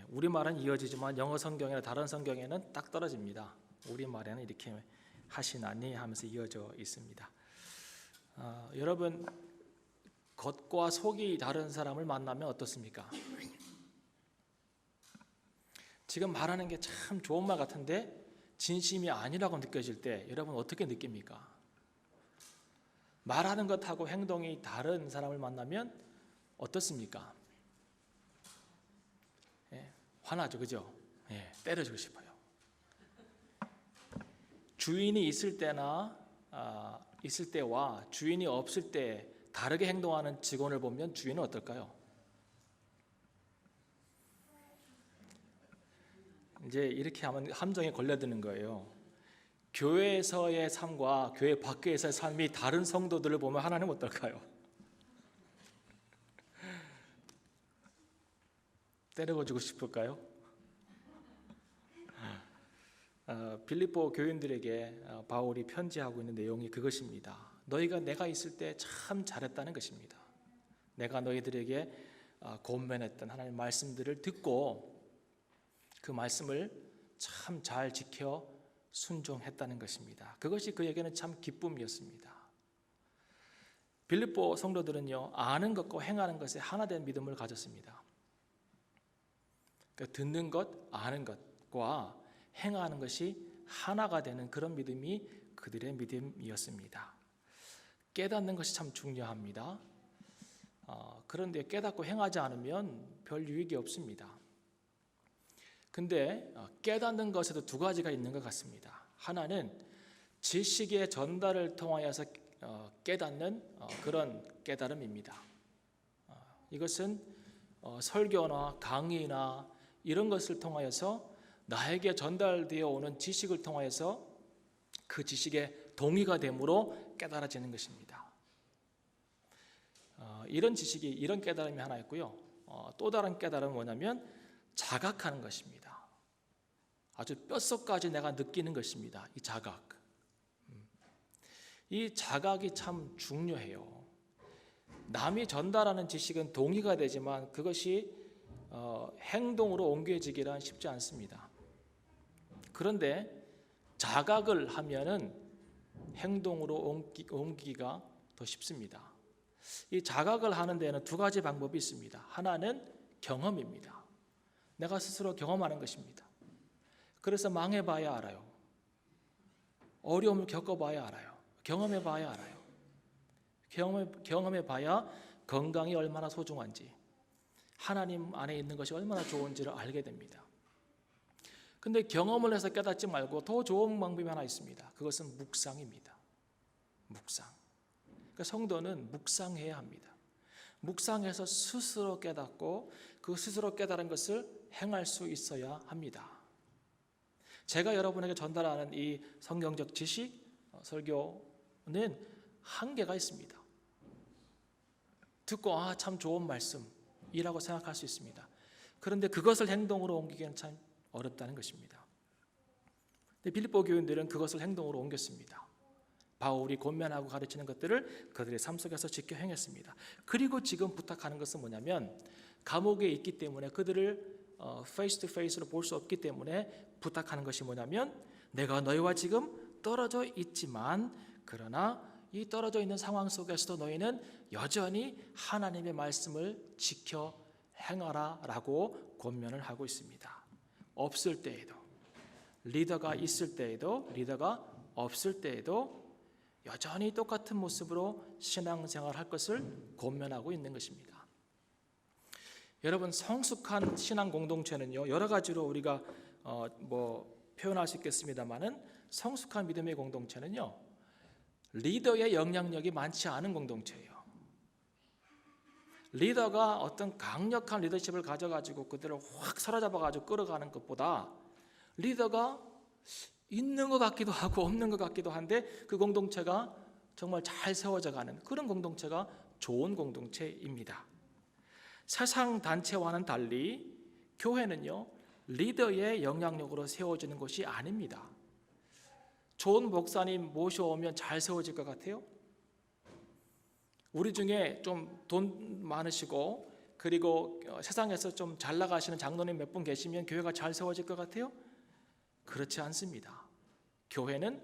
우리말은 이어지지만 영어 성경이나 다른 성경에는 딱 떨어집니다. 우리말에는 이렇게 하시나니 하면서 이어져 있습니다. 여러분, 겉과 속이 다른 사람을 만나면 어떻습니까? 지금 말하는 게 참 좋은 말 같은데 진심이 아니라고 느껴질 때 여러분 어떻게 느낍니까? 말하는 것하고 행동이 다른 사람을 만나면 어떻습니까? 화나죠, 그죠? 때려주고 싶어요. 주인이 있을 때와 주인이 없을 때 다르게 행동하는 직원을 보면 주인은 어떨까요? 이제 이렇게 하면 함정에 걸려드는 거예요. 교회에서의 삶과 교회 밖에서의 삶이 다른 성도들을 보면 하나님은 어떨까요? 때려주고 싶을까요? 빌립보 교인들에게 바울이 편지하고 있는 내용이 그것입니다. 너희가 내가 있을 때 참 잘했다는 것입니다. 내가 너희들에게 권면했던 하나님의 말씀들을 듣고 그 말씀을 참 잘 지켜 순종했다는 것입니다. 그것이 그에게는 참 기쁨이었습니다. 빌립보 성도들은요, 아는 것과 행하는 것에 하나 된 믿음을 가졌습니다. 그러니까 듣는 것, 아는 것과 행하는 것이 하나가 되는 그런 믿음이 그들의 믿음이었습니다. 깨닫는 것이 참 중요합니다. 그런데 깨닫고 행하지 않으면 별 유익이 없습니다. 근데 깨닫는 것에도 두 가지가 있는 것 같습니다. 하나는 지식의 전달을 통하여서 깨닫는 그런 깨달음입니다. 이것은 설교나 강의나 이런 것을 통하여서 나에게 전달되어 오는 지식을 통하여서 그 지식에 동의가 됨으로 깨달아지는 것입니다. 이런 지식이, 이런 깨달음이 하나 있고요. 또 다른 깨달음은 뭐냐면 자각하는 것입니다. 아주 뼛속까지 내가 느끼는 것입니다. 이 자각. 이 자각이 참 중요해요. 남이 전달하는 지식은 동의가 되지만 그것이 행동으로 옮겨지기란 쉽지 않습니다. 그런데 자각을 하면은 행동으로 옮기기가 더 쉽습니다. 이 자각을 하는 데에는 두 가지 방법이 있습니다. 하나는 경험입니다. 내가 스스로 경험하는 것입니다. 그래서 망해봐야 알아요. 어려움을 겪어봐야 알아요. 경험해봐야 알아요. 경험해봐야 건강이 얼마나 소중한지, 하나님 안에 있는 것이 얼마나 좋은지를 알게 됩니다. 근데 경험을 해서 깨닫지 말고 더 좋은 방법이 하나 있습니다. 그것은 묵상입니다. 묵상. 그러니까 성도는 묵상해야 합니다. 묵상해서 스스로 깨닫고 그 스스로 깨달은 것을 행할 수 있어야 합니다. 제가 여러분에게 전달하는 이 성경적 지식, 설교는 한계가 있습니다. 듣고 참 좋은 말씀이라고 생각할 수 있습니다. 그런데 그것을 행동으로 옮기기는 참 어렵다는 것입니다. 근데 빌립보 교인들은 그것을 행동으로 옮겼습니다. 바울이 권면하고 가르치는 것들을 그들의 삶 속에서 지켜 행했습니다. 그리고 지금 부탁하는 것은 뭐냐면 감옥에 있기 때문에 그들을 페이스 투 페이스로 볼 수 없기 때문에 부탁하는 것이 뭐냐면 내가 너희와 지금 떨어져 있지만 그러나 이 떨어져 있는 상황 속에서도 너희는 여전히 하나님의 말씀을 지켜 행하라 라고 권면을 하고 있습니다. 없을 때에도, 리더가 있을 때에도, 리더가 없을 때에도 여전히 똑같은 모습으로 신앙생활을 할 것을 권면하고 있는 것입니다. 여러분, 성숙한 신앙 공동체는요, 여러 가지로 우리가 표현할 수 있겠습니다만은 성숙한 믿음의 공동체는요, 리더의 영향력이 많지 않은 공동체예요. 리더가 어떤 강력한 리더십을 가져가지고 그들을 확 사로잡아가지고 끌어가는 것보다 리더가 있는 것 같기도 하고 없는 것 같기도 한데 그 공동체가 정말 잘 세워져가는 그런 공동체가 좋은 공동체입니다. 세상 단체와는 달리 교회는요, 리더의 영향력으로 세워지는 것이 아닙니다. 좋은 목사님 모셔오면 잘 세워질 것 같아요? 우리 중에 좀 돈 많으시고 그리고 세상에서 좀 잘 나가시는 장로님 몇 분 계시면 교회가 잘 세워질 것 같아요? 그렇지 않습니다. 교회는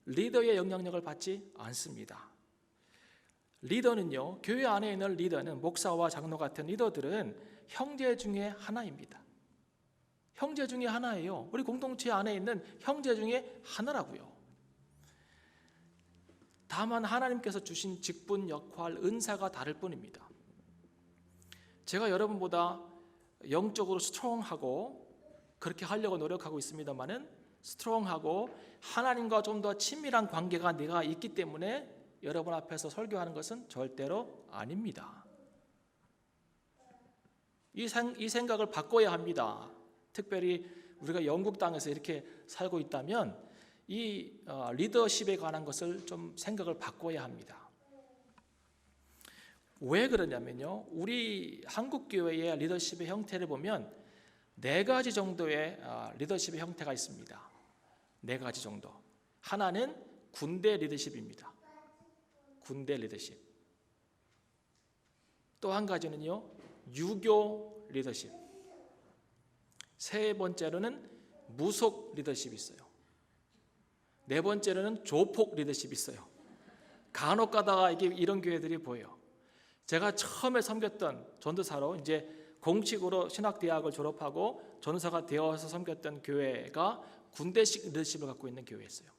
리더의 영향력을 받지 않습니다. 리더는요, 교회 안에 있는 리더는, 목사와 장로 같은 리더들은 형제 중에 하나입니다. 형제 중에 하나예요. 우리 공동체 안에 있는 형제 중에 하나라고요. 다만 하나님께서 주신 직분, 역할, 은사가 다를 뿐입니다. 제가 여러분보다 영적으로 스트롱하고 그렇게 하려고 노력하고 있습니다만은, 스트롱하고 하나님과 좀 더 친밀한 관계가 내가 있기 때문에 여러분 앞에서 설교하는 것은 절대로 아닙니다. 이 생각을 바꿔야 합니다. 특별히 우리가 영국 땅에서 이렇게 살고 있다면 이 리더십에 관한 것을 좀 생각을 바꿔야 합니다. 왜 그러냐면요, 우리 한국 교회의 리더십의 형태를 보면 4가지 정도의 리더십의 형태가 있습니다. 4가지 정도. 하나는 군대 리더십입니다. 군대 리더십. 또 한 가지는요, 유교 리더십. 세 번째로는 무속 리더십이 있어요. 4번째로는 조폭 리더십이 있어요. 간혹 가다가 이런 교회들이 보여요. 제가 처음에 섬겼던 전도사로 이제 공식으로 신학대학을 졸업하고 전도사가 되어서 섬겼던 교회가 군대식 리더십을 갖고 있는 교회였어요.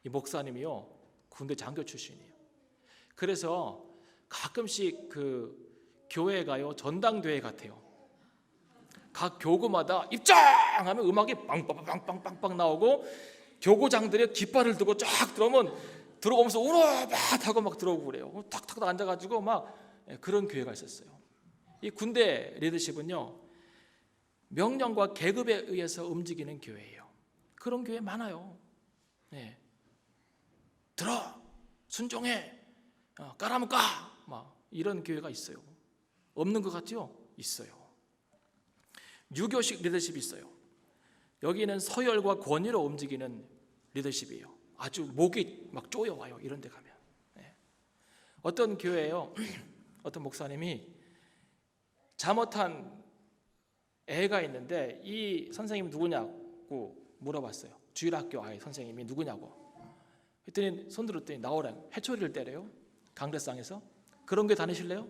이 목사님이요, 군대 장교 출신이에요. 그래서 가끔씩 그 교회가요, 전당대회 같아요. 각 교구마다 입장하면 음악이 빵빵빵빵빵 나오고, 교구장들이 깃발을 들고 쫙 들어오면서 우르르 하고 막 들어오고 그래요. 탁탁 앉아가지고 막 그런 교회가 있었어요. 이 군대 리더십은요, 명령과 계급에 의해서 움직이는 교회예요. 그런 교회 많아요. 네. 들어, 순종해, 까라면 까, 막 이런 교회가 있어요. 없는 것 같죠? 있어요. 유교식 리더십이 있어요. 여기는 서열과 권위로 움직이는 리더십이에요. 아주 목이 막 쪼여와요, 이런 데 가면. 네. 어떤 교회에요, 어떤 목사님이 잘못한 애가 있는데 이 선생님이 누구냐고 물어봤어요. 주일학교 아이 선생님이 누구냐고. 그랬더니 손 들었더니 나오래. 회초리를 때려요, 강대상에서. 그런 게 다니실래요?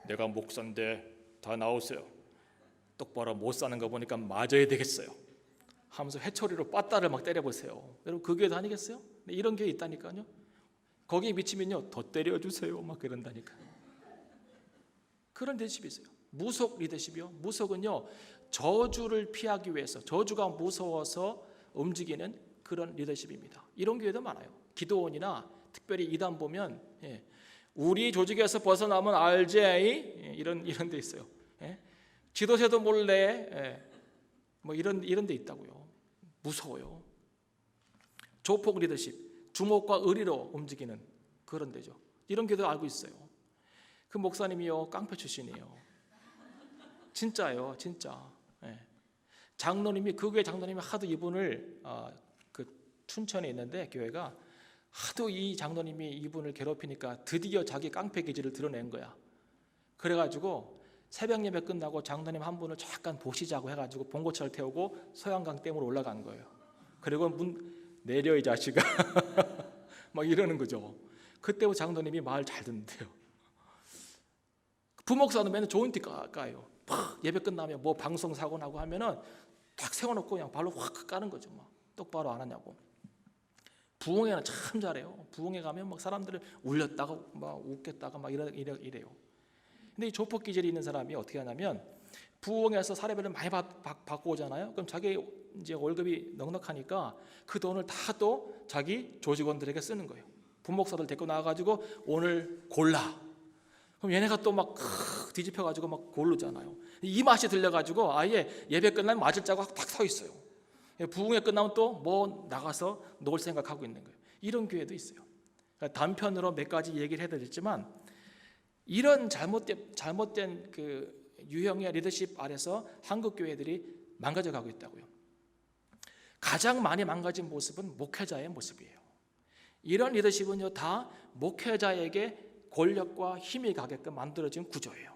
내가 목사인데 다 나오세요. 똑바로 못 사는 거 보니까 맞아야 되겠어요 하면서 회초리로 빠따를 막 때려보세요. 여러분, 그 교회 다니겠어요? 이런 교회 있다니까요. 거기에 미치면요, 더 때려주세요 막 그런다니까. 그런 리더십이 있어요. 무속 리더십이요. 무속은요, 저주를 피하기 위해서, 저주가 무서워서 움직이는 그런 리더십입니다. 이런 교회도 많아요. 기도원이나 특별히 이단 보면 우리 조직에서 벗어나면 RJ 이런 데 있어요. 지도세도 몰래 뭐 이런 데 있다고요. 무서워요. 조폭 리더십, 주목과 의리로 움직이는 그런 데죠. 이런 교회도 알고 있어요. 그 목사님이요, 깡패 출신이에요. 진짜예요, 진짜. 장로님이, 그 교회 장로님이 하도 이분을 그 춘천에 있는데 교회가 하도 이 장로님이 이분을 괴롭히니까 드디어 자기 깡패 기질을 드러낸 거야. 그래가지고 새벽 예배 끝나고 장로님 한 분을 잠깐 보시자고 해가지고 봉고차를 태우고 소양강 댐으로 올라간 거예요. 그리고 문 내려 이 자식아 막 이러는 거죠. 그때부터 장로님이 말 잘 듣는데요. 부목사는 맨날 좋은 티 까요. 팍 예배 끝나면 뭐 방송 사고 나고 하면은 딱 세워놓고 그냥 발로 확 까는 거죠. 막 똑바로 안 하냐고. 부흥회는 참 잘해요. 부흥회 가면 막 사람들을 울렸다가 막 웃겼다가 막 이래요. 근데 이 조폭 기질이 있는 사람이 어떻게 하냐면, 부흥회에서 사례비를 많이 받고 오잖아요. 그럼 자기 이제 월급이 넉넉하니까 그 돈을 다 또 자기 조직원들에게 쓰는 거예요. 부목사들 데리고 나와가지고 오늘 골라. 그럼 얘네가 또 막 뒤집혀가지고 막 고르잖아요. 이 맛이 들려가지고 아예 예배 끝나면 맞을 자고 딱 서 있어요. 부흥회 끝나면 또 뭐 나가서 놀 생각하고 있는 거예요. 이런 교회도 있어요. 그러니까 단편으로 몇 가지 얘기를 해드렸지만, 이런 잘못된 그 유형의 리더십 아래서 한국 교회들이 망가져가고 있다고요. 가장 많이 망가진 모습은 목회자의 모습이에요. 이런 리더십은요, 다 목회자에게 권력과 힘이 가게끔 만들어진 구조예요.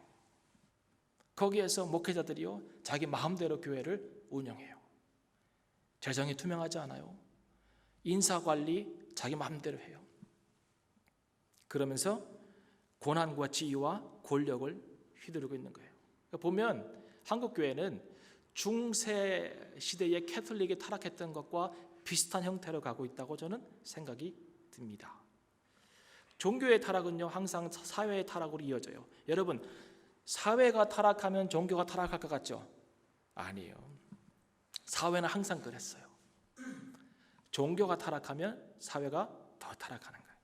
거기에서 목회자들이요 자기 마음대로 교회를 운영해요. 재정이 투명하지 않아요. 인사관리 자기 마음대로 해요. 그러면서 고난과 지위와 권력을 휘두르고 있는 거예요. 보면 한국 교회는 중세 시대의 캐톨릭이 타락했던 것과 비슷한 형태로 가고 있다고 저는 생각이 듭니다. 종교의 타락은요 항상 사회의 타락으로 이어져요. 여러분, 사회가 타락하면 종교가 타락할 것 같죠? 아니에요. 사회는 항상 그랬어요. 종교가 타락하면 사회가 더 타락하는 거예요.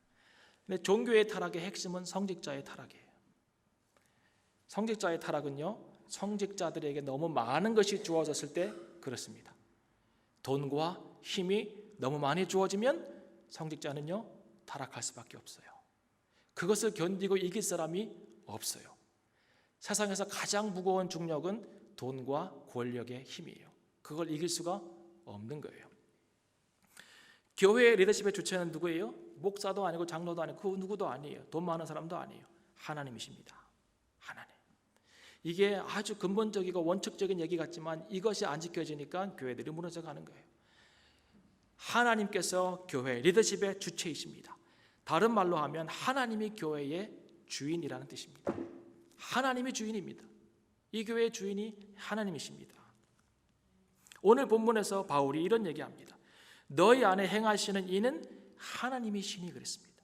근데 종교의 타락의 핵심은 성직자의 타락이에요. 성직자의 타락은요 성직자들에게 너무 많은 것이 주어졌을 때 그렇습니다. 돈과 힘이 너무 많이 주어지면 성직자는요 타락할 수밖에 없어요. 그것을 견디고 이길 사람이 없어요. 세상에서 가장 무거운 중력은 돈과 권력의 힘이에요. 그걸 이길 수가 없는 거예요. 교회의 리더십의 주체는 누구예요? 목사도 아니고 장로도 아니고 그 누구도 아니에요. 돈 많은 사람도 아니에요. 하나님이십니다. 하나님. 이게 아주 근본적이고 원칙적인 얘기 같지만 이것이 안 지켜지니까 교회들이 무너져가는 거예요. 하나님께서 교회 리더십의 주체이십니다. 다른 말로 하면 하나님이 교회의 주인이라는 뜻입니다. 하나님이 주인입니다. 이 교회의 주인이 하나님이십니다. 오늘 본문에서 바울이 이런 얘기합니다. 너희 안에 행하시는 이는 하나님이시니 그랬습니다.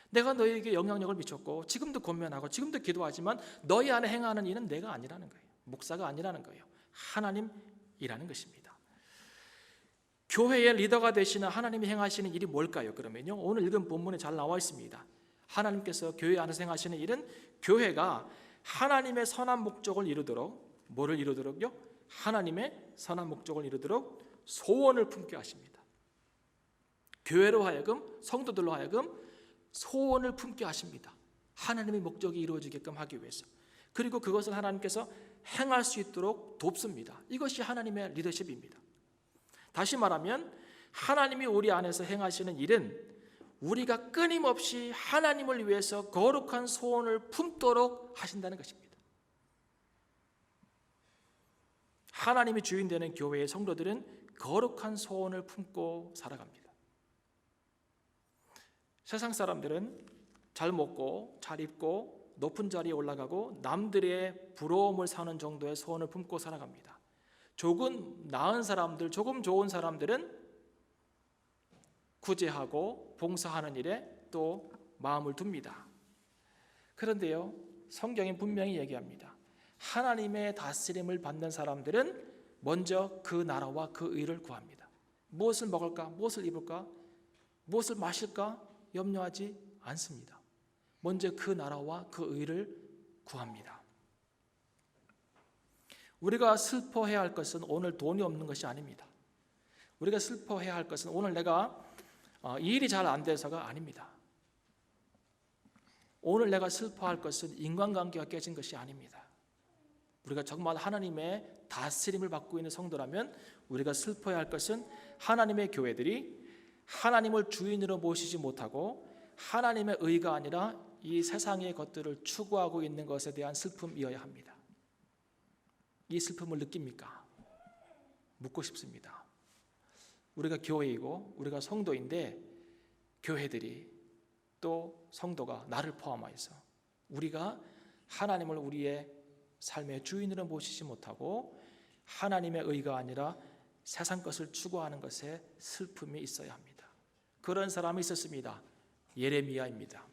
내가 너희에게 영향력을 미쳤고 지금도 권면하고 지금도 기도하지만 너희 안에 행하는 이는 내가 아니라는 거예요. 목사가 아니라는 거예요. 하나님이라는 것입니다. 교회의 리더가 되시는 하나님이 행하시는 일이 뭘까요? 그러면요 오늘 읽은 본문에 잘 나와 있습니다. 하나님께서 교회 안에서 행하시는 일은 교회가 하나님의 선한 목적을 이루도록 뭐를 이루도록요? 하나님의 선한 목적을 이루도록 소원을 품게 하십니다. 교회로 하여금 성도들로 하여금 소원을 품게 하십니다. 하나님의 목적이 이루어지게끔 하기 위해서. 그리고 그것을 하나님께서 행할 수 있도록 돕습니다. 이것이 하나님의 리더십입니다. 다시 말하면 하나님이 우리 안에서 행하시는 일은 우리가 끊임없이 하나님을 위해서 거룩한 소원을 품도록 하신다는 것입니다. 하나님이 주인 되는 교회의 성도들은 거룩한 소원을 품고 살아갑니다. 세상 사람들은 잘 먹고 잘 입고 높은 자리에 올라가고 남들의 부러움을 사는 정도의 소원을 품고 살아갑니다. 조금 나은 사람들, 조금 좋은 사람들은 구제하고 봉사하는 일에 또 마음을 둡니다. 그런데요, 성경이 분명히 얘기합니다. 하나님의 다스림을 받는 사람들은 먼저 그 나라와 그 의를 구합니다. 무엇을 먹을까? 무엇을 입을까? 무엇을 마실까? 염려하지 않습니다. 먼저 그 나라와 그 의를 구합니다. 우리가 슬퍼해야 할 것은 오늘 돈이 없는 것이 아닙니다. 우리가 슬퍼해야 할 것은 오늘 내가 이 일이 잘 안 돼서가 아닙니다. 오늘 내가 슬퍼할 것은 인간관계가 깨진 것이 아닙니다. 우리가 정말 하나님의 다스림을 받고 있는 성도라면 우리가 슬퍼해야 할 것은 하나님의 교회들이 하나님을 주인으로 모시지 못하고 하나님의 의가 아니라 이 세상의 것들을 추구하고 있는 것에 대한 슬픔이어야 합니다. 이 슬픔을 느낍니까? 묻고 싶습니다. 우리가 교회이고 우리가 성도인데 교회들이 또 성도가 나를 포함하여서 우리가 하나님을 우리의 삶의 주인으로 모시지 못하고 하나님의 의가 아니라 세상 것을 추구하는 것에 슬픔이 있어야 합니다. 그런 사람이 있었습니다. 예레미야입니다.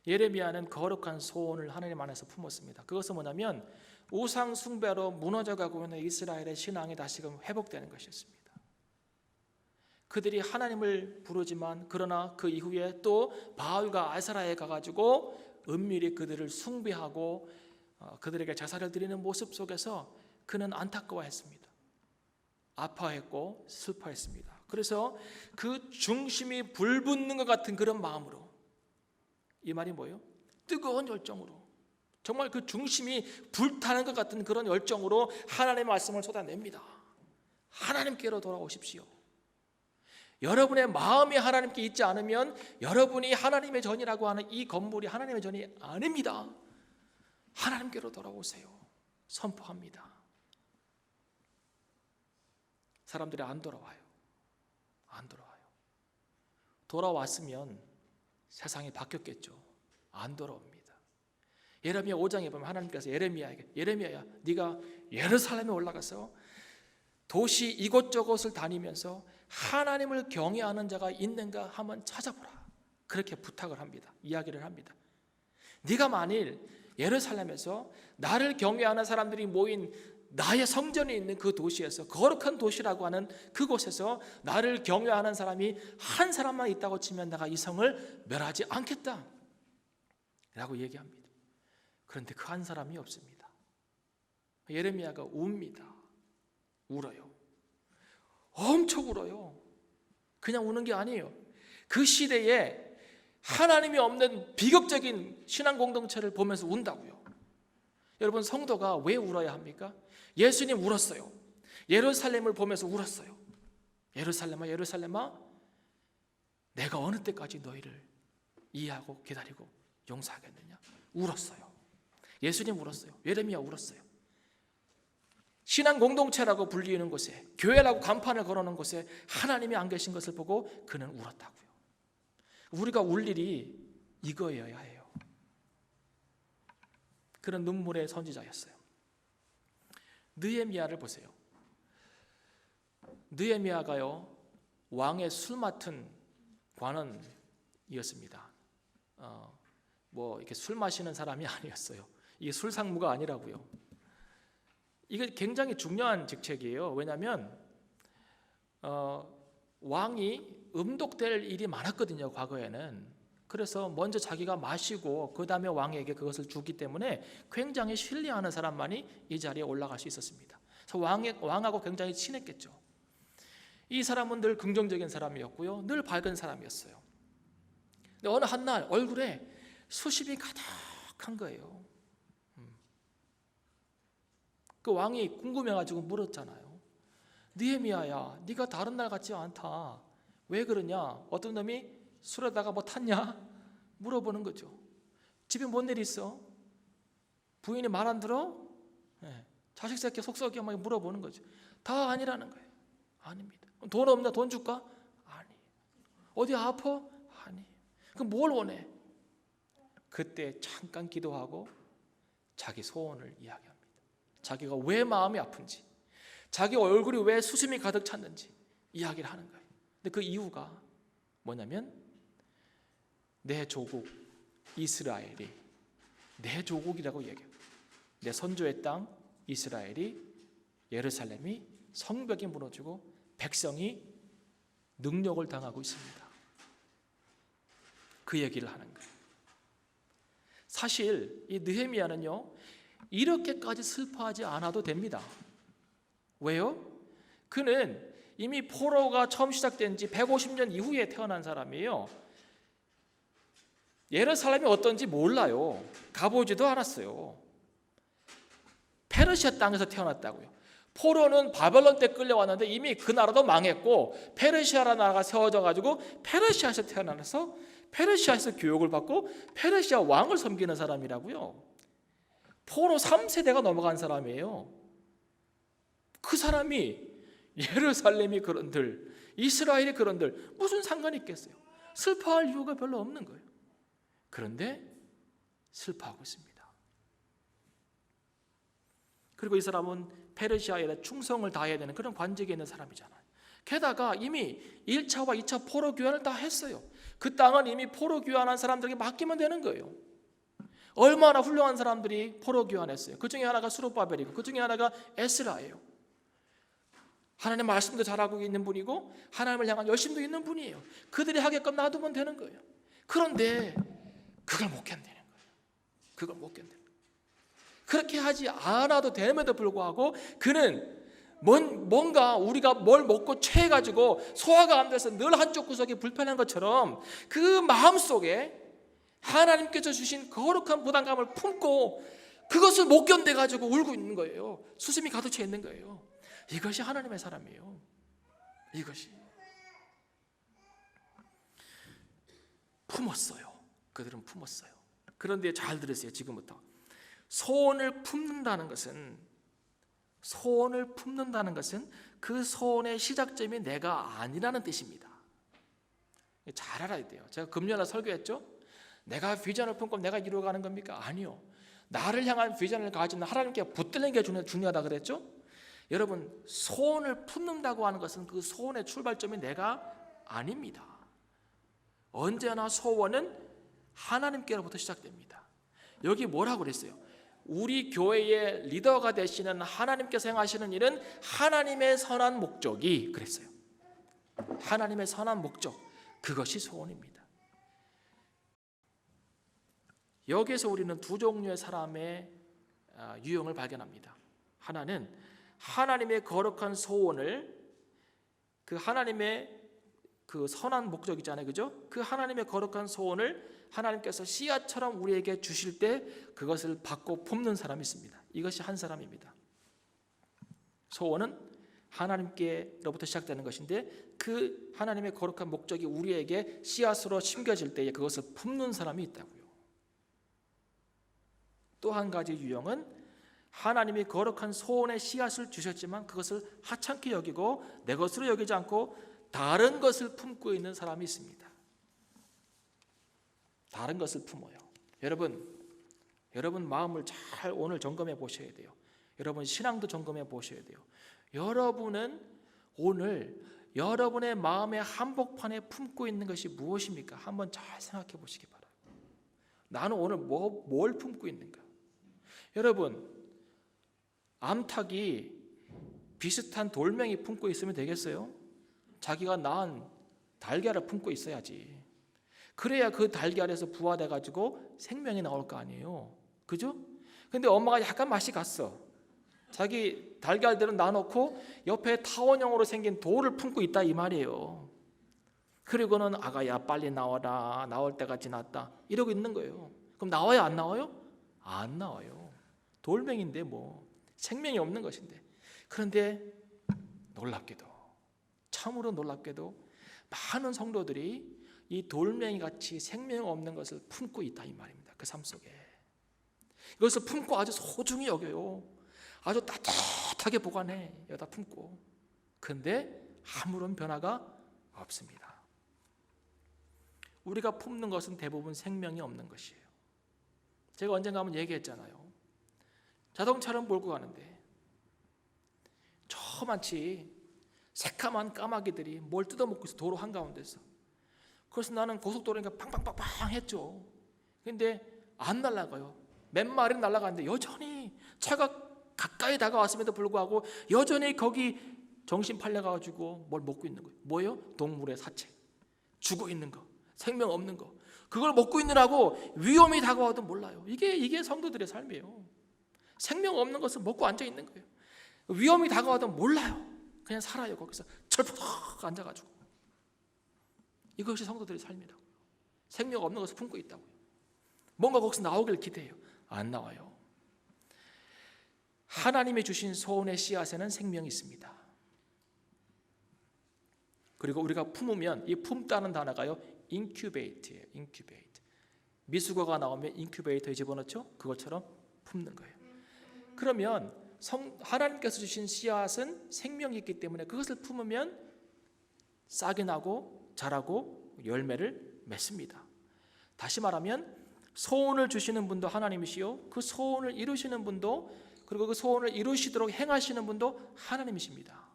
예레미야는 거룩한 소원을 하나님 안에서 품었습니다. 그것은 뭐냐면 우상 숭배로 무너져가고 있는 이스라엘의 신앙이 다시금 회복되는 것이었습니다. 그들이 하나님을 부르지만 그러나 그 이후에 또 바알과 아세라에 가가지고 은밀히 그들을 숭배하고 그들에게 제사를 드리는 모습 속에서 그는 안타까워했습니다. 아파했고 슬퍼했습니다. 그래서 그 중심이 불붙는 것 같은 그런 마음으로, 이 말이 뭐예요? 뜨거운 열정으로, 정말 그 중심이 불타는 것 같은 그런 열정으로 하나님의 말씀을 쏟아냅니다. 하나님께로 돌아오십시오. 여러분의 마음이 하나님께 있지 않으면 여러분이 하나님의 전이라고 하는 이 건물이 하나님의 전이 아닙니다. 하나님께로 돌아오세요. 선포합니다. 사람들이 안 돌아와요. 안 돌아와요. 돌아왔으면 세상이 바뀌었겠죠. 안 돌아옵니다. 예레미야 5장에 보면 하나님께서 예레미야에게, 예레미야야, 네가 예루살렘에 올라가서 도시 이곳저곳을 다니면서 하나님을 경외하는 자가 있는가 한번 찾아보라. 그렇게 부탁을 합니다. 이야기를 합니다. 네가 만일 예루살렘에서 나를 경외하는 사람들이 모인 나의 성전이 있는 그 도시에서, 거룩한 도시라고 하는 그곳에서 나를 경외하는 사람이 한 사람만 있다고 치면 내가 이 성을 멸하지 않겠다 라고 얘기합니다. 그런데 그 한 사람이 없습니다. 예레미야가 웁니다. 울어요. 엄청 울어요. 그냥 우는 게 아니에요. 그 시대에 하나님이 없는 비극적인 신앙 공동체를 보면서 운다고요. 여러분, 성도가 왜 울어야 합니까? 예수님 울었어요. 예루살렘을 보면서 울었어요. 예루살렘아, 예루살렘아, 내가 어느 때까지 너희를 이해하고 기다리고 용서하겠느냐? 울었어요. 예수님 울었어요. 예레미야 울었어요. 신앙 공동체라고 불리는 곳에, 교회라고 간판을 걸어놓은 곳에 하나님이 안 계신 것을 보고 그는 울었다고요. 우리가 울 일이 이거여야 해요. 그런 눈물의 선지자였어요. 느헤미야를 보세요. 느헤미야가요, 왕의 술 맡은 관원이었습니다. 이렇게 술 마시는 사람이 아니었어요. 이게 술상무가 아니라고요. 이게 굉장히 중요한 직책이에요. 왜냐하면 왕이 음독될 일이 많았거든요, 과거에는. 그래서 먼저 자기가 마시고 그 다음에 왕에게 그것을 주기 때문에 굉장히 신뢰하는 사람만이 이 자리에 올라갈 수 있었습니다. 그래서 왕하고 굉장히 친했겠죠. 이 사람은 늘 긍정적인 사람이었고요, 늘 밝은 사람이었어요. 근데 어느 한날 얼굴에 수심이 가득한 거예요. 그 왕이 궁금해가지고 물었잖아요. 느헤미야야, 네가 다른 날 같지 않다. 왜 그러냐? 어떤 놈이 술에다가 뭐 탔냐? 물어보는 거죠. 집에 뭔 일 있어? 부인이 말 안 들어? 네. 자식 새끼 속썩이 막 물어보는 거죠. 다 아니라는 거예요. 아닙니다. 돈 없나? 돈 줄까? 아니. 어디 아파? 아니. 그럼 뭘 원해? 그때 잠깐 기도하고 자기 소원을 이야기합니다. 자기가 왜 마음이 아픈지, 자기 얼굴이 왜 수심이 가득 찼는지 이야기를 하는 거예요. 근데 그 이유가 뭐냐면 내 조국 이스라엘이, 내 조국이라고 얘기해요. 내 선조의 땅 이스라엘이, 예루살렘이 성벽이 무너지고 백성이 능력을 당하고 있습니다. 그 얘기를 하는 거예요. 사실 이 느헤미야는요, 이렇게까지 슬퍼하지 않아도 됩니다. 왜요? 그는 이미 포로가 처음 시작된 지 150년 이후에 태어난 사람이에요. 예루살렘이 어떤지 몰라요. 가보지도 않았어요. 페르시아 땅에서 태어났다고요. 포로는 바벨론 때 끌려왔는데 이미 그 나라도 망했고 페르시아라는 나라가 세워져 가지고 페르시아에서 태어나서 페르시아에서 교육을 받고 페르시아 왕을 섬기는 사람이라고요. 포로 3세대가 넘어간 사람이에요. 그 사람이 예루살렘이 그런들, 이스라엘이 그런들 무슨 상관이 있겠어요? 슬퍼할 이유가 별로 없는 거예요. 그런데 슬퍼하고 있습니다. 그리고 이 사람은 페르시아에 충성을 다해야 되는 그런 관직에 있는 사람이잖아요. 게다가 이미 1차와 2차 포로 귀환을 다 했어요. 그 땅은 이미 포로 귀환한 사람들에게 맡기면 되는 거예요. 얼마나 훌륭한 사람들이 포로 귀환했어요. 그 중에 하나가 스룹바벨이고 그 중에 하나가 에스라예요. 하나님의 말씀도 잘하고 있는 분이고 하나님을 향한 열심도 있는 분이에요. 그들이 하게끔 놔두면 되는 거예요. 그런데 그걸 못 견디는 거예요. 그걸 못 견디는 거예요. 그렇게 하지 않아도 됨에도 불구하고 그는 뭔가 우리가 뭘 먹고 체해가지고 소화가 안 돼서 늘 한쪽 구석이 불편한 것처럼 그 마음속에 하나님께서 주신 거룩한 부담감을 품고 그것을 못 견뎌가지고 울고 있는 거예요. 수심이 가득 차 있는 거예요. 이것이 하나님의 사람이에요. 이것이. 품었어요. 그들은 품었어요. 그런데 잘 들으세요. 지금부터 소원을 품는다는 것은 그 소원의 시작점이 내가 아니라는 뜻입니다. 잘 알아야 돼요. 제가 금요일날 설교했죠. 내가 비전을 품고 내가 이루어가는 겁니까? 아니요. 나를 향한 비전을 가진 하나님께 붙들는 게 중요하다 그랬죠. 여러분, 소원을 품는다고 하는 것은 그 소원의 출발점이 내가 아닙니다. 언제나 소원은 하나님께로부터 시작됩니다. 여기 뭐라고 그랬어요? 우리 교회의 리더가 되시는 하나님께서 행하시는 일은 하나님의 선한 목적이 그랬어요. 하나님의 선한 목적, 그것이 소원입니다. 여기에서 우리는 두 종류의 사람의 유형을 발견합니다. 하나는 하나님의 거룩한 소원을, 그 하나님의 그 선한 목적이잖아요, 그죠? 그 하나님의 거룩한 소원을 하나님께서 씨앗처럼 우리에게 주실 때 그것을 받고 품는 사람이 있습니다. 이것이 한 사람입니다. 소원은 하나님께로부터 시작되는 것인데 그 하나님의 거룩한 목적이 우리에게 씨앗으로 심겨질 때에 그것을 품는 사람이 있다고요. 또 한 가지 유형은 하나님이 거룩한 소원의 씨앗을 주셨지만 그것을 하찮게 여기고 내 것으로 여기지 않고 다른 것을 품고 있는 사람이 있습니다. 다른 것을 품어요. 여러분 마음을 잘 오늘 점검해 보셔야 돼요. 여러분 신앙도 점검해 보셔야 돼요. 여러분은 오늘 여러분의 마음의 한복판에 품고 있는 것이 무엇입니까? 한번 잘 생각해 보시기 바라요. 나는 오늘 뭘 품고 있는가? 여러분, 암탉이 비슷한 돌멩이 품고 있으면 되겠어요? 자기가 낳은 달걀을 품고 있어야지. 그래야 그 달걀에서 부화돼 가지고 생명이 나올 거 아니에요. 그죠? 근데 엄마가 약간 맛이 갔어. 자기 달걀들은 놔놓고 옆에 타원형으로 생긴 돌을 품고 있다 이 말이에요. 그리고는 아가야 빨리 나와라, 나올 때가 지났다 이러고 있는 거예요. 그럼 나와요 안 나와요? 안 나와요. 돌멩인데 뭐 생명이 없는 것인데. 그런데 놀랍게도, 참으로 놀랍게도 많은 성도들이 이 돌멩이 같이 생명 없는 것을 품고 있다 이 말입니다. 그 삶 속에 이것을 품고 아주 소중히 여겨요. 아주 따뜻하게 보관해 여기다 품고. 그런데 아무런 변화가 없습니다. 우리가 품는 것은 대부분 생명이 없는 것이에요. 제가 언젠가 한번 얘기했잖아요. 자동차를 몰고 가는데 저만치 새카만 까마귀들이 뭘 뜯어먹고 있어. 도로 한가운데서. 그래서 나는 고속도로니까 팡팡팡팡 했죠. 근데 안 날아가요. 몇 마리는 날아가는데 여전히 차가 가까이 다가왔음에도 불구하고 여전히 거기 정신 팔려가지고 뭘 먹고 있는 거예요. 뭐예요? 동물의 사체, 죽어 있는 거, 생명 없는 거. 그걸 먹고 있느라고 위험이 다가와도 몰라요. 이게 성도들의 삶이에요. 생명 없는 것을 먹고 앉아 있는 거예요. 위험이 다가와도 몰라요. 그냥 살아요. 거기서 철푸덕 앉아가지고. 이것이 성도들의 삶이라고요. 생명 없는 것을 품고 있다고요. 뭔가 거기서 나오길 기대해요. 안 나와요. 하나님이 주신 소원의 씨앗에는 생명이 있습니다. 그리고 우리가 품으면, 이 품다는 단어가요, incubate예요. incubate. 미숙어가 나오면 인큐베이터에 집어넣죠. 그것처럼 품는 거예요. 그러면 하나님께서 주신 씨앗은 생명이 있기 때문에 그것을 품으면 싹이 나고 자라고 열매를 맺습니다. 다시 말하면 소원을 주시는 분도 하나님이시요, 그 소원을 이루시는 분도, 그리고 그 소원을 이루시도록 행하시는 분도 하나님이십니다.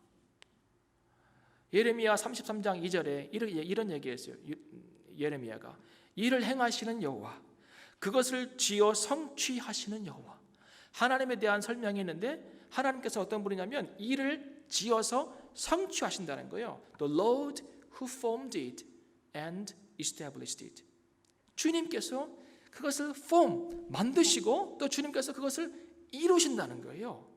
예레미야 33장 2절에 이런 얘기했어요. 예레미야가 이를 행하시는 여호와, 그것을 지어 성취하시는 여호와. 하나님에 대한 설명이 있는데 하나님께서 어떤 분이냐면 이를 지어서 성취하신다는 거예요. The Lord who formed it and established it. 주님께서 그것을 만드시고 또 주님께서 그것을 이루신다는 거예요.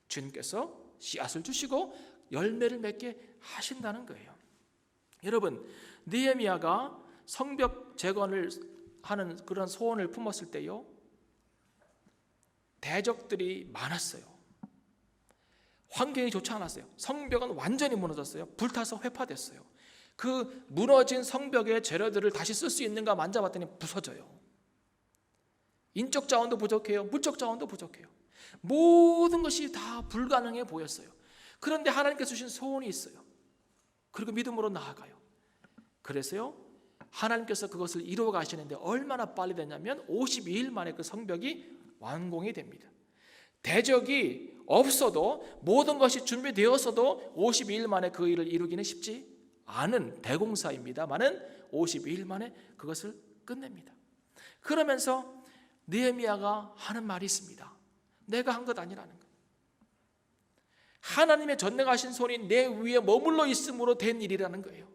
주님께서 씨앗을 주시고 열매를 맺게 하신다는 거예요. 여러분, 느헤미야가 성벽 재건을 하는 그런 소원을 품었을 때요, 대적들이 많았어요. 환경이 좋지 않았어요. 성벽은 완전히 무너졌어요. 불타서 회파됐어요. 그 무너진 성벽의 재료들을 다시 쓸 수 있는가 만져봤더니 부서져요. 인적 자원도 부족해요. 물적 자원도 부족해요. 모든 것이 다 불가능해 보였어요. 그런데 하나님께서 주신 소원이 있어요. 그리고 믿음으로 나아가요. 그래서요, 하나님께서 그것을 이루어 가시는데 얼마나 빨리 됐냐면 52일 만에 그 성벽이 완공이 됩니다. 대적이 없어도, 모든 것이 준비되었어도 52일 만에 그 일을 이루기는 쉽지 않은 대공사입니다만은 52일 만에 그것을 끝냅니다. 그러면서 느헤미야가 하는 말이 있습니다. 내가 한 것 아니라는 거예요. 하나님의 전능하신 손이 내 위에 머물러 있음으로 된 일이라는 거예요.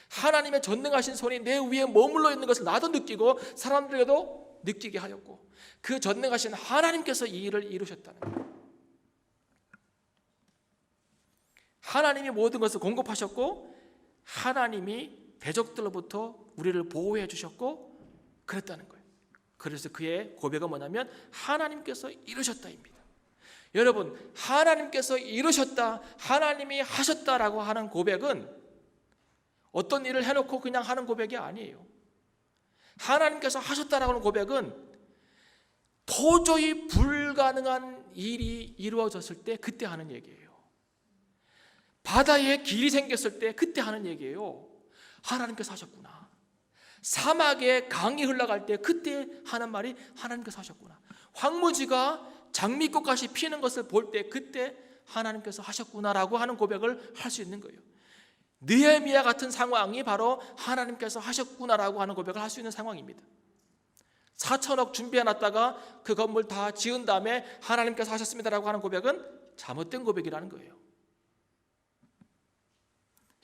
하나님의 전능하신 손이 내 위에 머물러 있는 것을 나도 느끼고 사람들에게도 느끼게 하였고, 그 전능하신 하나님께서 이 일을 이루셨다는 거예요. 하나님이 모든 것을 공급하셨고, 하나님이 대적들로부터 우리를 보호해 주셨고 그랬다는 거예요. 그래서 그의 고백은 뭐냐면 하나님께서 이루셨다입니다. 여러분, 하나님께서 이루셨다, 하나님이 하셨다라고 하는 고백은 어떤 일을 해놓고 그냥 하는 고백이 아니에요. 하나님께서 하셨다라고 하는 고백은 도저히 불가능한 일이 이루어졌을 때 그때 하는 얘기예요. 바다에 길이 생겼을 때 그때 하는 얘기예요. 하나님께서 하셨구나. 사막에 강이 흘러갈 때 그때 하는 말이 하나님께서 하셨구나. 황무지가 장미꽃같이 피는 것을 볼 때 그때 하나님께서 하셨구나라고 하는 고백을 할 수 있는 거예요. 느헤미야 같은 상황이 바로 하나님께서 하셨구나라고 하는 고백을 할 수 있는 상황입니다. 4천억 준비해놨다가 그 건물 다 지은 다음에 하나님께서 하셨습니다라고 하는 고백은 잘못된 고백이라는 거예요.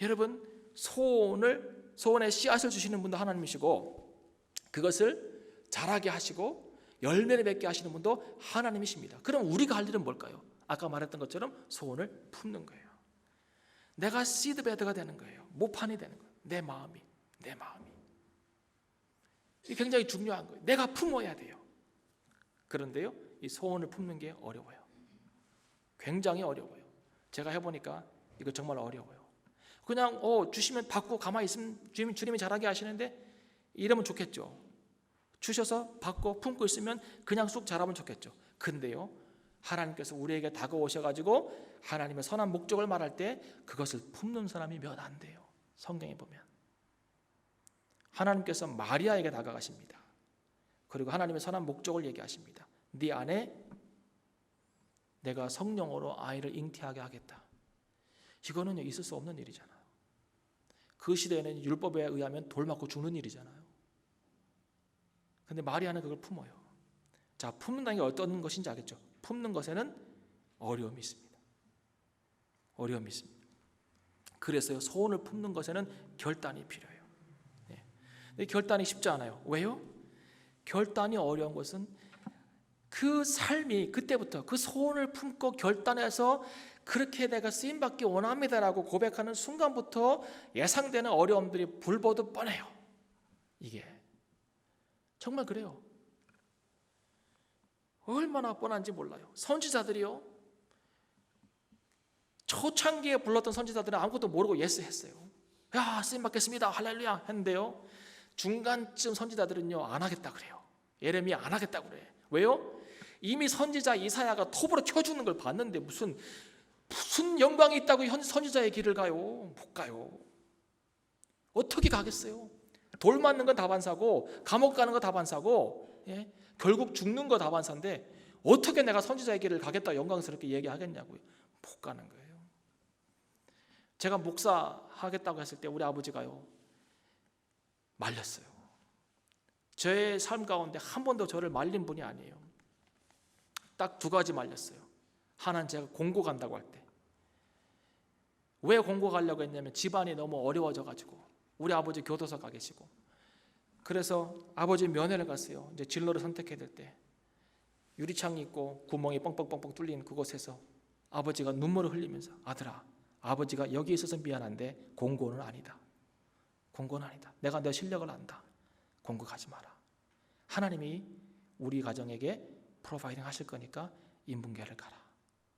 여러분, 소원의 씨앗을 주시는 분도 하나님이시고, 그것을 자라게 하시고 열매를 맺게 하시는 분도 하나님이십니다. 그럼 우리가 할 일은 뭘까요? 아까 말했던 것처럼 소원을 품는 거예요. 내가 시드베드가 되는 거예요. 모판이 되는 거예요. 내 마음이. 이게 굉장히 중요한 거예요. 내가 품어야 돼요. 그런데요, 이 소원을 품는 게 어려워요. 굉장히 어려워요. 제가 해보니까 이거 정말 어려워요. 그냥 주시면 받고 가만히 있으면 주님이 잘하게 하시는데 이러면 좋겠죠. 주셔서 받고 품고 있으면 그냥 쑥 자라면 좋겠죠. 근데요, 하나님께서 우리에게 다가오셔가지고 하나님의 선한 목적을 말할 때 그것을 품는 사람이 몇 안 돼요. 성경에 보면 하나님께서 마리아에게 다가가십니다. 그리고 하나님의 선한 목적을 얘기하십니다. 네 안에 내가 성령으로 아이를 잉태하게 하겠다. 이거는 있을 수 없는 일이잖아요. 그 시대에는 율법에 의하면 돌 맞고 죽는 일이잖아요. 근데 마리아는 그걸 품어요. 자, 품는다는 게 어떤 것인지 알겠죠? 품는 것에는 어려움이 있습니다. 어려움이 있습니다. 그래서요, 소원을 품는 것에는 결단이 필요해요. 근데 결단이 쉽지 않아요. 왜요? 결단이 어려운 것은 그 삶이 그때부터 그 소원을 품고 결단해서 그렇게 내가 쓰임받기 원합니다라고 고백하는 순간부터 예상되는 어려움들이 불보듯 뻔해요. 이게 정말 그래요. 얼마나 뻔한지 몰라요. 선지자들이요, 초창기에 불렀던 선지자들은 아무것도 모르고 예스 했어요. 야, 쓰임받겠습니다, 할렐루야 했는데요, 중간쯤 선지자들은요 안 하겠다 그래요. 예레미야 안 하겠다 그래. 왜요? 이미 선지자 이사야가 톱으로 쳐 죽는 걸 봤는데 무슨 영광이 있다고 선지자의 길을 가요? 못 가요. 어떻게 가겠어요? 돌 맞는 건 다반사고 감옥 가는 거 다반사고, 결국 죽는 거 다반사인데 어떻게 내가 선지자의 길을 가겠다 영광스럽게 얘기하겠냐고요. 못 가는 거예요. 제가 목사하겠다고 했을 때 우리 아버지가요 말렸어요. 저의 삶 가운데 한 번도 저를 말린 분이 아니에요. 딱 두 가지 말렸어요. 하나는 제가 공고 간다고 할 때. 왜 공고 가려고 했냐면 집안이 너무 어려워져 가지고 우리 아버지 교도소 가 계시고, 그래서 아버지 면회를 갔어요. 이제 진로를 선택해야 될 때 유리창이 있고 구멍이 뻥뻥뻥뻥 뚫린 그곳에서 아버지가 눈물을 흘리면서, 아들아, 아버지가 여기 있어서 미안한데 공고는 아니다. 공고는 아니다. 내가 내 실력을 안다. 공고 가지 마라. 하나님이 우리 가정에게 프로바이딩 하실 거니까 인문계를 가라.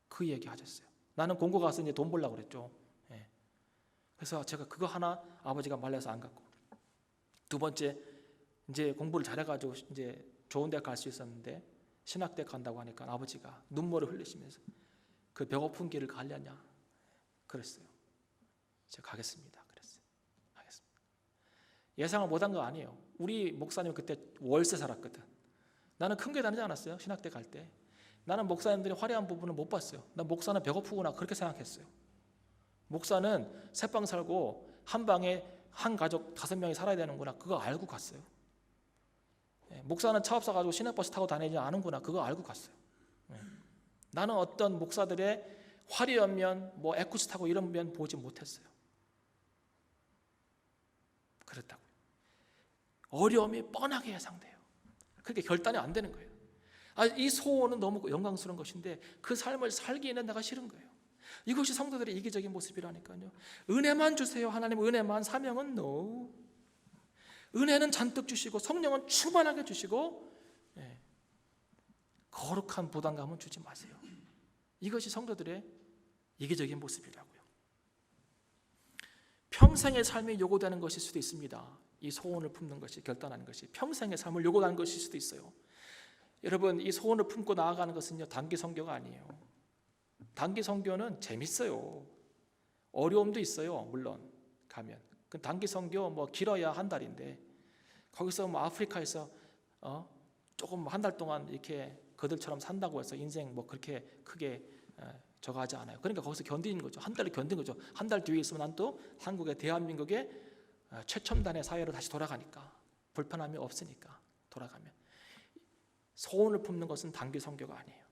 그 얘기 하셨어요. 나는 공고 가서 이제 돈 벌려고 그랬죠. 그래서 제가 그거 하나 아버지가 말려서 안 갔고, 두 번째 이제 공부를 잘해가지고 이제 좋은 데 갈 수 있었는데 신학대 간다고 하니까 아버지가 눈물을 흘리시면서 그 배고픈 길을 가려냐 그랬어요. 제가 가겠습니다. 그랬어요. 가겠습니다. 예상을 못한 거 아니에요. 우리 목사님 그때 월세 살았거든. 나는 큰 교 다니지 않았어요. 신학대 갈 때. 나는 목사님들이 화려한 부분을 못 봤어요. 난 목사는 배고프구나 그렇게 생각했어요. 목사는 새방 살고 한 방에 한 가족 5명이 살아야 되는구나 그거 알고 갔어요. 목사는 차 없어가지고 시내버스 타고 다니지 않은구나 그거 알고 갔어요. 나는 어떤 목사들의 화려한 면, 뭐 에쿠스 타고 이런 면 보지 못했어요. 그렇다고요. 어려움이 뻔하게 예상돼요. 그렇게 결단이 안 되는 거예요. 이 소원은 너무 영광스러운 것인데 그 삶을 살기에는 내가 싫은 거예요. 이것이 성도들의 이기적인 모습이라니까요. 은혜만 주세요. 하나님 은혜만. 사명은 no. 은혜는 잔뜩 주시고 성령은 충만하게 주시고 거룩한 부담감은 주지 마세요. 이것이 성도들의 이기적인 모습이라고요. 평생의 삶이 요구되는 것일 수도 있습니다. 이 소원을 품는 것이, 결단하는 것이 평생의 삶을 요구하는 것일 수도 있어요. 여러분, 이 소원을 품고 나아가는 것은요 단기 선교가 아니에요. 단기 선교는 재밌어요. 어려움도 있어요. 물론 가면 그 단기 선교 뭐 길어야 한 달인데 거기서 뭐 아프리카에서 조금 한 달 동안 이렇게 그들처럼 산다고 해서 인생 뭐 그렇게 크게 저거 하지 않아요. 그러니까 거기서 견디는 거죠. 한 달을 견디는 거죠. 한 달 뒤에 있으면 난 또 한국의 대한민국의 최첨단의 사회로 다시 돌아가니까 불편함이 없으니까 돌아가면. 소원을 품는 것은 단기 선교가 아니에요.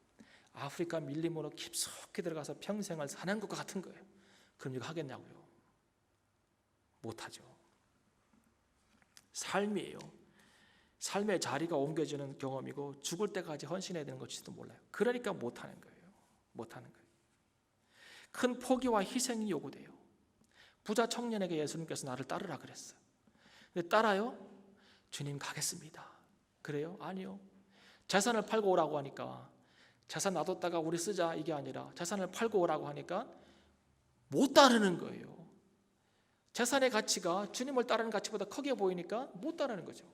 아프리카 밀림으로 깊숙이 들어가서 평생을 사는 것과 같은 거예요. 그럼 이거 하겠냐고요? 못하죠. 삶이에요. 삶의 자리가 옮겨지는 경험이고 죽을 때까지 헌신해야 되는 것일지도 몰라요. 그러니까 못하는 거예요. 못하는 거예요. 큰 포기와 희생이 요구돼요. 부자 청년에게 예수님께서 나를 따르라 그랬어요. 근데 따라요? 주님 가겠습니다. 그래요? 아니요. 재산을 팔고 오라고 하니까 재산 놔뒀다가 우리 쓰자 이게 아니라 재산을 팔고 오라고 하니까 못 따르는 거예요. 재산의 가치가 주님을 따르는 가치보다 크게 보이니까 못 따르는 거죠.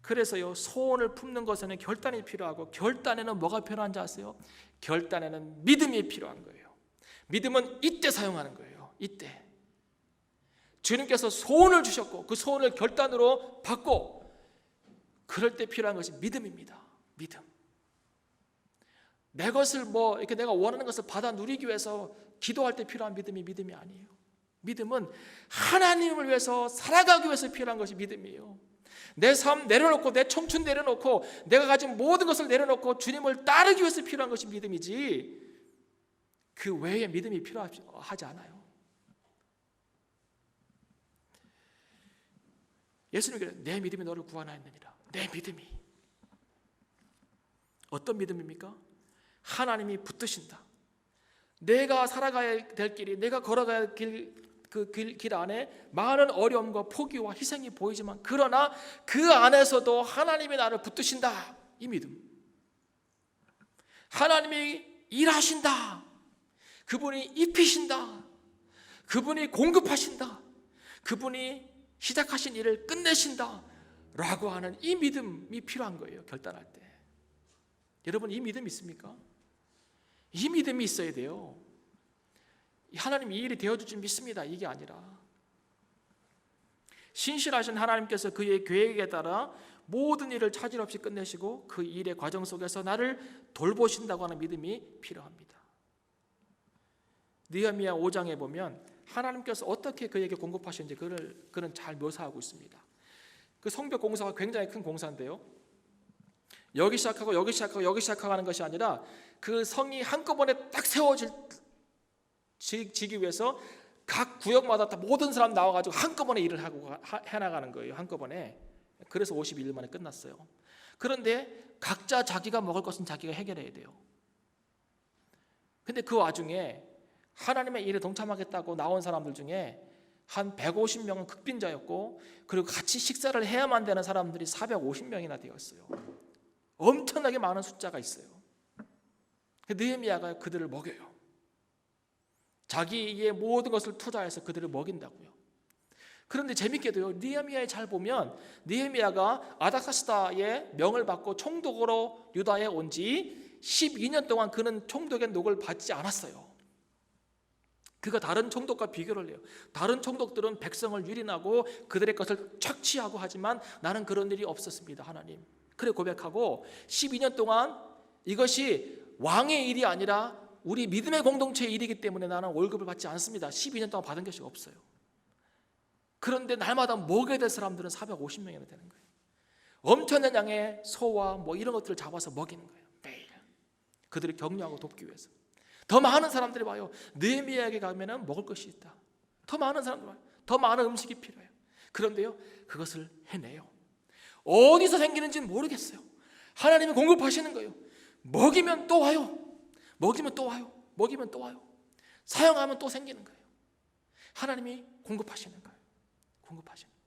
그래서요 소원을 품는 것에는 결단이 필요하고 결단에는 뭐가 필요한지 아세요? 결단에는 믿음이 필요한 거예요. 믿음은 이때 사용하는 거예요. 이때 주님께서 소원을 주셨고 그 소원을 결단으로 받고 그럴 때 필요한 것이 믿음입니다. 믿음. 내 것을 뭐 이렇게 내가 원하는 것을 받아 누리기 위해서 기도할 때 필요한 믿음이 아니에요. 믿음은 하나님을 위해서 살아가기 위해서 필요한 것이 믿음이에요. 내 삶 내려놓고 내 청춘 내려놓고 내가 가진 모든 것을 내려놓고 주님을 따르기 위해서 필요한 것이 믿음이지 그 외에 믿음이 필요하지 않아요. 예수님께서 내 믿음이 너를 구원하였느니라. 내 믿음이 어떤 믿음입니까? 하나님이 붙드신다. 내가 살아가야 될 길이 내가 걸어가야 할 길 안에 많은 어려움과 포기와 희생이 보이지만 그러나 그 안에서도 하나님이 나를 붙드신다. 이 믿음. 하나님이 일하신다. 그분이 입히신다. 그분이 공급하신다. 그분이 시작하신 일을 끝내신다 라고 하는 이 믿음이 필요한 거예요. 결단할 때. 여러분 이 믿음 있습니까? 이 믿음이 있어야 돼요. 하나님 이 일이 되어줄 줄 믿습니다. 이게 아니라 신실하신 하나님께서 그의 계획에 따라 모든 일을 차질 없이 끝내시고 그 일의 과정 속에서 나를 돌보신다고 하는 믿음이 필요합니다. 느헤미야 5장에 보면 하나님께서 어떻게 그에게 공급하시는지 그는 잘 묘사하고 있습니다. 그 성벽 공사가 굉장히 큰 공사인데요. 여기 시작하고 여기 시작하고 여기 시작하는 것이 아니라 그 성이 한꺼번에 딱 세워지기 위해서 각 구역마다 다 모든 사람 나와가지고 한꺼번에 일을 하고 해나가는 거예요. 한꺼번에. 그래서 51일 만에 끝났어요. 그런데 각자 자기가 먹을 것은 자기가 해결해야 돼요. 근데 그 와중에 하나님의 일에 동참하겠다고 나온 사람들 중에 한 150명은 극빈자였고 그리고 같이 식사를 해야만 되는 사람들이 450명이나 되었어요. 엄청나게 많은 숫자가 있어요. 느헤미야가 그들을 먹여요. 자기의 모든 것을 투자해서 그들을 먹인다고요. 그런데 재밌게도요, 느헤미야에 잘 보면 느헤미야가 아닥사스다의 명을 받고 총독으로 유다에 온 지 12년 동안 그는 총독의 녹을 받지 않았어요. 그가 다른 총독과 비교를 해요. 다른 총독들은 백성을 유린하고 그들의 것을 착취하고 하지만 나는 그런 일이 없었습니다. 하나님. 그래 고백하고 12년 동안 이것이 왕의 일이 아니라 우리 믿음의 공동체의 일이기 때문에 나는 월급을 받지 않습니다. 12년 동안 받은 것이 없어요. 그런데 날마다 먹여야 될 사람들은 450명이나 되는 거예요. 엄청난 양의 소와 뭐 이런 것들을 잡아서 먹이는 거예요. 매일. 그들을 격려하고 돕기 위해서. 더 많은 사람들이 와요. 느헤미야에게 가면은 먹을 것이 있다. 더 많은 사람들이 와요. 더 많은 음식이 필요해요. 그런데요, 그것을 해내요. 어디서 생기는지는 모르겠어요. 하나님이 공급하시는 거예요. 먹이면 또 와요. 먹이면 또 와요. 먹이면 또 와요. 사용하면 또 생기는 거예요. 하나님이 공급하시는 거예요. 공급하시는 거예요.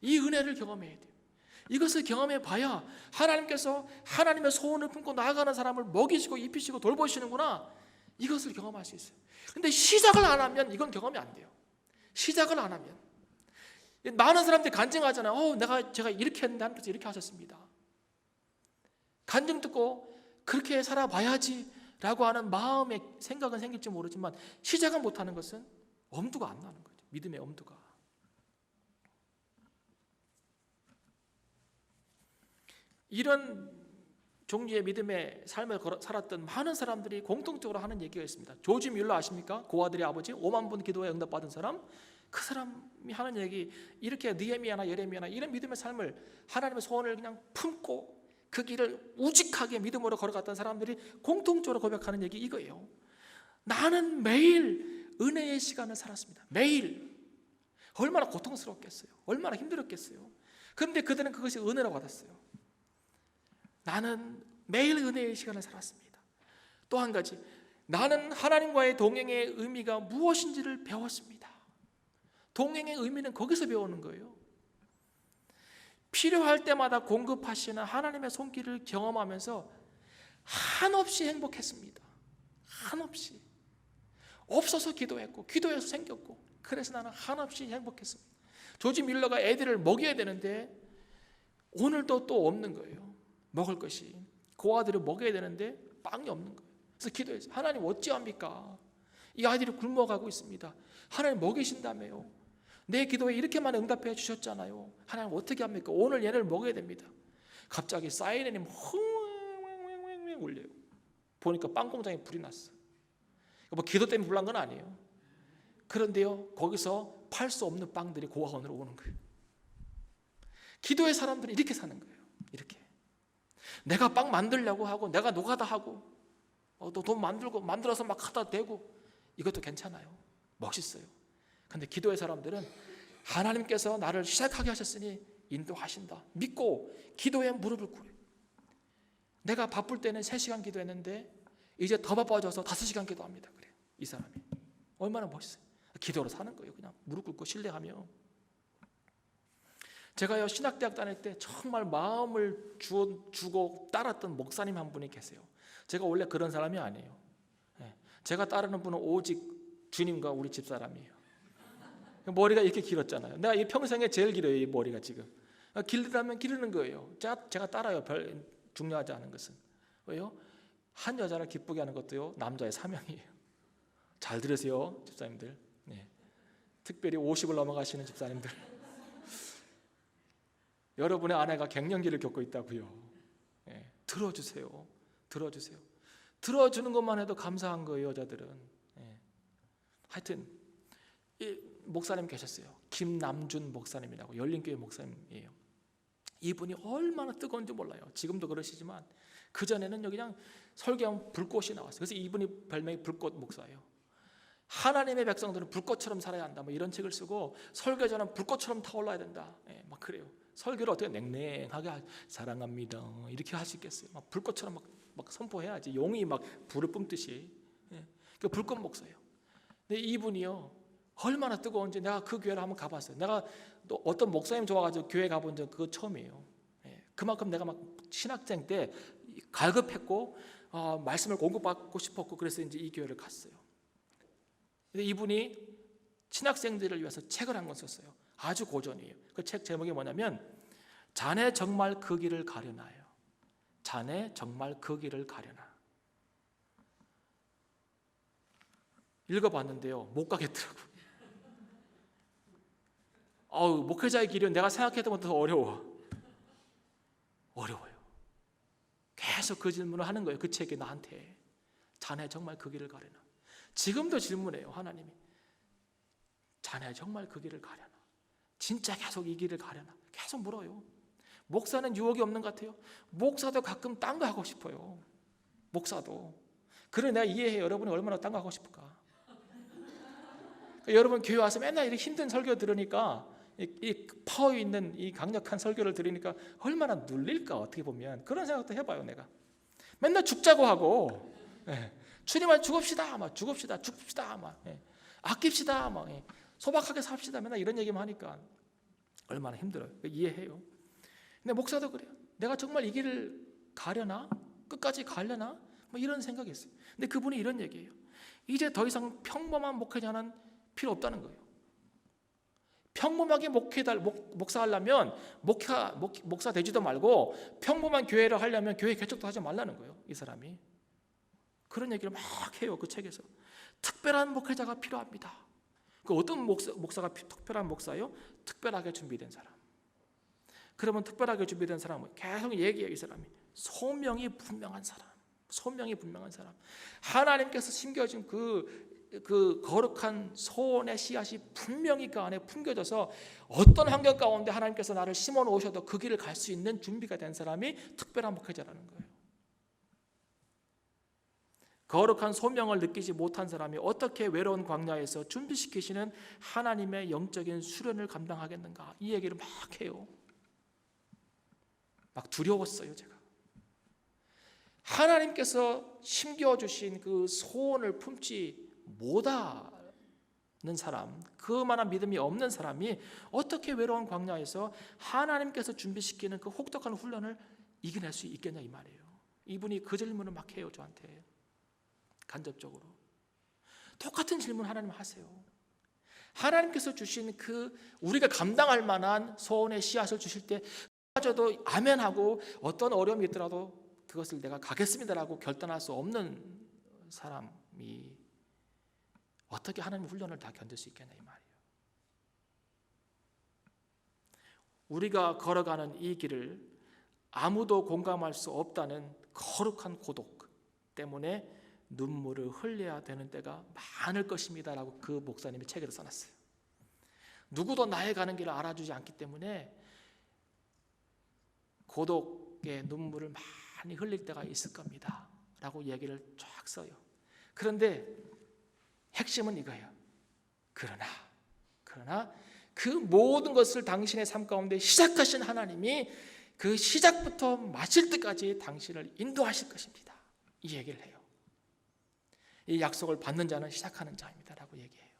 이 은혜를 경험해야 돼요. 이것을 경험해 봐야 하나님께서 하나님의 소원을 품고 나아가는 사람을 먹이시고 입히시고 돌보시는구나, 이것을 경험할 수 있어요. 근데 시작을 안 하면 이건 경험이 안 돼요. 시작을 안 하면. 많은 사람들이 간증하잖아요. 제가 이렇게 했는데 하나님께서 이렇게 하셨습니다. 간증 듣고 그렇게 살아봐야지 라고 하는 마음의 생각은 생길지 모르지만 시작은 못하는 것은 엄두가 안 나는 거죠. 믿음의 엄두가. 이런 종류의 믿음의 삶을 살았던 많은 사람들이 공통적으로 하는 얘기가 있습니다. 조지 뮬러 아십니까? 고아들의 아버지, 5만 분 기도에 응답받은 사람. 그 사람이 하는 얘기, 이렇게 느헤미야나 예레미야나 이런 믿음의 삶을, 하나님의 소원을 그냥 품고 그 길을 우직하게 믿음으로 걸어갔던 사람들이 공통적으로 고백하는 얘기 이거예요. 나는 매일 은혜의 시간을 살았습니다. 매일. 얼마나 고통스럽겠어요. 얼마나 힘들었겠어요. 그런데 그들은 그것이 은혜로 받았어요. 나는 매일 은혜의 시간을 살았습니다. 또 한 가지, 나는 하나님과의 동행의 의미가 무엇인지를 배웠습니다. 동행의 의미는 거기서 배우는 거예요. 필요할 때마다 공급하시는 하나님의 손길을 경험하면서 한없이 행복했습니다. 한없이. 없어서 기도했고 기도해서 생겼고, 그래서 나는 한없이 행복했습니다. 조지 밀러가 애들을 먹여야 되는데 오늘도 또 없는 거예요. 먹을 것이. 고아들을 먹여야 되는데 빵이 없는 거예요. 그래서 기도했어요. 하나님 어찌합니까? 이 아이들이 굶어가고 있습니다. 하나님 먹이신다며요. 내 기도에 이렇게만 응답해 주셨잖아요. 하나님 어떻게 합니까? 오늘 얘를 먹여야 됩니다. 갑자기 사이렌이 흥 울려요. 보니까 빵 공장에 불이 났어. 뭐 기도 때문에 불난 건 아니에요. 그런데요, 거기서 팔 수 없는 빵들이 고아원으로 오는 거예요. 기도의 사람들은 이렇게 사는 거예요. 이렇게. 내가 빵 만들려고 하고, 내가 노가다 하고, 또 돈 만들어서 막 갖다 대고, 이것도 괜찮아요. 멋있어요. 근데 기도의 사람들은 하나님께서 나를 시작하게 하셨으니 인도하신다 믿고 기도에 무릎을 꿇어요. 내가 바쁠 때는 3시간 기도했는데 이제 더 바빠져서 5시간 기도합니다. 그래요. 이 사람이 얼마나 멋있어요. 기도로 사는 거예요. 그냥 무릎 꿇고 신뢰하며. 제가요, 신학대학 다닐 때 정말 마음을 주고 따랐던 목사님 한 분이 계세요. 제가 원래 그런 사람이 아니에요. 제가 따르는 분은 오직 주님과 우리 집사람이에요. 머리가 이렇게 길었잖아요. 내가 이 평생에 제일 길어요. 이 머리가 지금. 길다면 기르는 거예요. 제가 따라요. 별 중요하지 않은 것은. 왜요? 한 여자를 기쁘게 하는 것도요, 남자의 사명이에요. 잘 들으세요, 집사님들. 네. 특별히 50을 넘어가시는 집사님들. 여러분의 아내가 갱년기를 겪고 있다고요. 네. 들어주세요. 들어주세요. 들어주는 것만 해도 감사한 거예요, 여자들은. 네. 하여튼 이 목사님 계셨어요. 김남준 목사님이라고, 열린교회 목사님이에요. 이분이 얼마나 뜨거운지 몰라요. 지금도 그러시지만 그전에는 여기 그냥 설교하면 불꽃이 나왔어요. 그래서 이분이 별명이 불꽃 목사예요. 하나님의 백성들은 불꽃처럼 살아야 한다, 뭐 이런 책을 쓰고, 설교자는 불꽃처럼 타올라야 된다, 막 그래요. 설교를 어떻게 냉랭하게 사랑합니다 이렇게 할 수 있겠어요? 막 불꽃처럼 막 선포해야지. 용이 막 불을 뿜듯이. 그 불꽃 목사예요. 근데 이분이요, 얼마나 뜨거운지 내가 그 교회를 한번 가봤어요. 내가 또 어떤 목사님 좋아가지고 교회 가본 적 그거 처음이에요. 그만큼 내가 막 신학생 때 갈급했고 말씀을 공급받고 싶었고, 그래서 이제 이 교회를 갔어요. 근데 이분이 신학생들을 위해서 책을 한 권 썼어요. 아주 고전이에요. 그 책 제목이 뭐냐면 자네 정말 그 길을 가려나요. 자네 정말 그 길을 가려나. 읽어봤는데요, 못 가겠더라고요. 목회자의 길은 내가 생각했던 것보다 더 어려워요. 계속 그 질문을 하는 거예요. 그 책이 나한테. 자네 정말 그 길을 가려나. 지금도 질문해요, 하나님이. 자네 정말 그 길을 가려나. 진짜 계속 이 길을 가려나. 계속 물어요. 목사는 유혹이 없는 것 같아요. 목사도 가끔 딴 거 하고 싶어요. 목사도. 그래 내가 이해해요. 여러분이 얼마나 딴 거 하고 싶을까. 여러분 교회 와서 맨날 이렇게 힘든 설교 들으니까, 이 파워 있는 이 강력한 설교를 들으니까 얼마나 눌릴까. 어떻게 보면 그런 생각도 해봐요. 내가 맨날 죽자고 하고, 주님아 죽읍시다, 막 죽읍시다, 막 아낍시다, 막 소박하게 삽시다, 맨날 이런 얘기만 하니까 얼마나 힘들어요. 이해해요. 근데 목사도 그래요. 내가 정말 이 길을 가려나? 끝까지 가려나? 뭐 이런 생각이 있어요. 근데 그분이 이런 얘기예요. 이제 더 이상 평범한 목회자는 필요 없다는 거예요. 평범하게 목사하려면 목사 되지도 말고 평범한 교회를 하려면 교회 개척도 하지 말라는 거예요. 이 사람이 그런 얘기를 막 해요. 그 책에서 특별한 목회자가 필요합니다. 그 어떤 목사가 특별한 목사예요? 특별하게 준비된 사람. 그러면 특별하게 준비된 사람은 계속 얘기해요. 이 사람이 소명이 분명한 사람. 하나님께서 심겨준 그 거룩한 소원의 씨앗이 분명히 그 안에 품겨져서 어떤 환경 가운데 하나님께서 나를 심어 놓으셔도 그 길을 갈 수 있는 준비가 된 사람이 특별한 목회자라는 거예요. 거룩한 소명을 느끼지 못한 사람이 어떻게 외로운 광야에서 준비시키시는 하나님의 영적인 수련을 감당하겠는가. 이 얘기를 막 해요. 막 두려웠어요. 제가 하나님께서 심겨주신 그 소원을 품지 못하는 사람, 그만한 믿음이 없는 사람이 어떻게 외로운 광야에서 하나님께서 준비시키는 그 혹독한 훈련을 이겨낼 수 있겠냐 이 말이에요. 이분이 그 질문을 막 해요. 저한테 간접적으로 똑같은 질문 하나님 하세요. 하나님께서 주신 그 우리가 감당할 만한 소원의 씨앗을 주실 때 마저도 아멘하고 어떤 어려움이 있더라도 그것을 내가 가겠습니다라고 결단할 수 없는 사람이 어떻게 하나님의 훈련을 다 견딜 수 있겠냐 이 말이에요. 우리가 걸어가는 이 길을 아무도 공감할 수 없다는 거룩한 고독 때문에 눈물을 흘려야 되는 때가 많을 것입니다 라고 그 목사님이 책에도 써놨어요. 누구도 나의 가는 길을 알아주지 않기 때문에 고독의 눈물을 많이 흘릴 때가 있을 겁니다 라고 얘기를 쫙 써요. 그런데 핵심은 이거예요. 그러나 그 모든 것을 당신의 삶 가운데 시작하신 하나님이 그 시작부터 마칠 때까지 당신을 인도하실 것입니다. 이 얘기를 해요. 이 약속을 받는 자는 시작하는 자입니다 라고 얘기해요.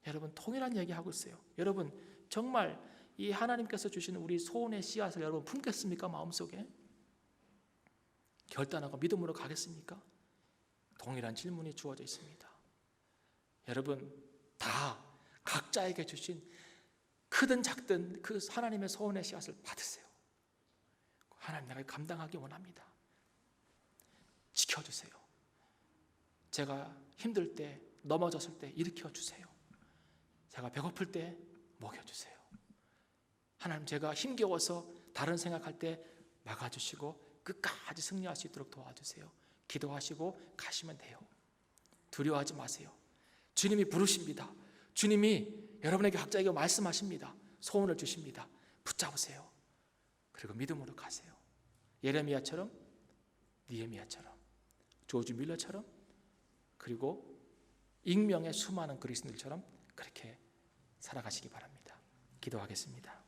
여러분 동일한 얘기하고 있어요. 여러분 정말 이 하나님께서 주시는 우리 소원의 씨앗을 여러분 품겠습니까? 마음속에 결단하고 믿음으로 가겠습니까? 동일한 질문이 주어져 있습니다. 여러분 다 각자에게 주신 크든 작든 그 하나님의 소원의 씨앗을 받으세요. 하나님 나를 감당하기 원합니다. 지켜주세요. 제가 힘들 때 넘어졌을 때 일으켜주세요. 제가 배고플 때 먹여주세요. 하나님 제가 힘겨워서 다른 생각할 때 막아주시고 끝까지 승리할 수 있도록 도와주세요. 기도하시고 가시면 돼요. 두려워하지 마세요. 주님이 부르십니다. 주님이 여러분에게 각자에게 말씀하십니다. 소원을 주십니다. 붙잡으세요. 그리고 믿음으로 가세요. 예레미야처럼, 느헤미야처럼, 조지 밀러처럼, 그리고 익명의 수많은 그리스도인들처럼 그렇게 살아가시기 바랍니다. 기도하겠습니다.